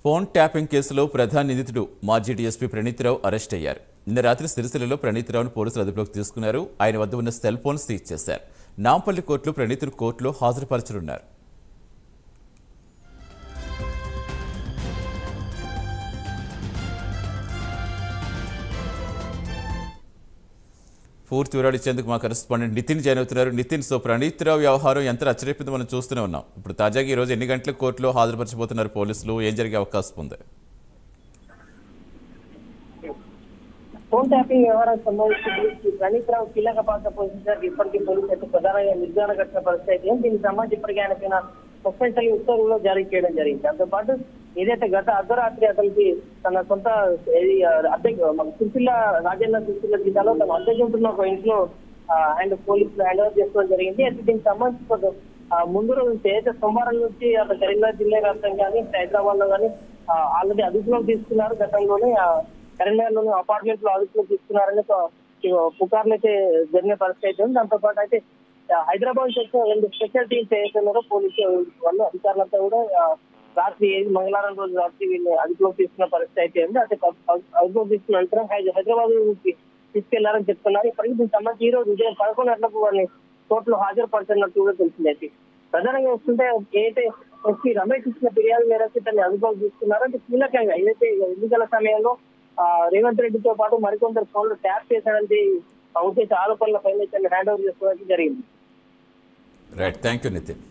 Phone tapping కేసులో ప్రధాన నిందితుడు మాజీ డీఎస్పీ ప్రణీత్రావు అరెస్ట్ అయ్యారు. నిన్న రాత్రి సిరిసిల్లలో ప్రణీత్రావును పోలీసులు అదుపులోకి తీసుకున్నారు. ఆయన వద్ద ఉన్న సెల్ ఫోన్ సీజ్ చేశారు. నాంపల్లి కోర్టులో ప్రణీతుడు కోర్టులో హాజరుపరచనున్నారు. పూర్తి వివరాలు ఇచ్చేందుకు మా కరెస్పాండెంట్ నితిన్ జాయిన్ అవుతున్నారు. నితిన్, సో ప్రణీత్రావు వ్యవహారం ఎంత అచ్చరేపిందో మనం చూస్తూనే ఉన్నాం. ఇప్పుడు తాజాగా ఈ రోజు ఎన్ని గంటలకు కోర్టులో హాజరుపరచబోతున్నారు పోలీసులు? ఏం జరిగే అవకాశం ఉంది? ఫోన్ ట్యాపింగ్ వ్యవహారానికి సంబంధించి ప్రణీత్రావు కీలక పాత్ర పోషించారు. ఇప్పటికీ పోలీసులు అయితే ప్రధానంగా నిర్ధారణ కట్టిన పరిస్థితి. దీనికి సంబంధించి ఇప్పటికీ ఆయన సస్పెన్షన్ ఉత్తర్వులు జారీ చేయడం జరిగింది. దాంతోపాటు ఏదైతే గత అర్ధరాత్రి అతనికి తన సొంత రాజేంద్ర సిరిసిల్ల జిల్లాలో తన అద్దెకి ఉంటున్న ఒక ఇంట్లో అండ్ పోలీసులు హ్యాండ్ ఓవర్ చేసుకోవడం జరిగింది. అయితే దీనికి సంబంధించి ముందు రోజు ఏదైతే సోమవారం నుంచి అతను కరీంనగర్ జిల్లా వ్యాప్తంగా కానీ హైదరాబాద్ లో కానీ ఆల్రెడీ అదుపులోకి తీసుకున్నారు. గతంలోనే కరీంనగర్ లోని అపార్ట్మెంట్ లో అదుపులోకి తీసుకున్నారని పుకార్లు అయితే జరిగిన పరిస్థితి ఉంది. దాంతో పాటు అయితే హైదరాబాద్ చేసిన 2 స్పెషల్ టీమ్స్ ఏదైతున్నారో పోలీసు వాళ్ళు అధికారులంతా కూడా రాత్రి మంగళవారం రోజు రాత్రి వీళ్ళు అదుపులోకి తీసుకున్న పరిస్థితి అయితే ఉంది. అయితే అదుపులోకి తీసుకున్న అనంతరం హైదరాబాద్ తీసుకెళ్లారని చెప్తున్నారు. ఇప్పటికీ దీనికి సంబంధించి ఈ రోజు ఉదయం 11 గంటలకు వారిని కోర్టులో హాజరుపరచనున్నట్టు కూడా తెలిసింది. ప్రధానంగా వస్తుంటే ఏదైతే ఎస్పీ రమేష్ ఇచ్చిన ఫిర్యాదు మేరకు తనని అదుపులోకి తీసుకున్నారు. అంటే కీలకంగా ఏదైతే ఎన్నికల సమయంలో రేవంత్ రెడ్డితో పాటు మరికొందరు ఫోన్లు ట్యాప్ చేశాడంటే ఉద్దేశ ఆరోపణలపై హ్యాండ్ ఓవర్ చేసుకోవడానికి జరిగింది. Right, thank you Nitin.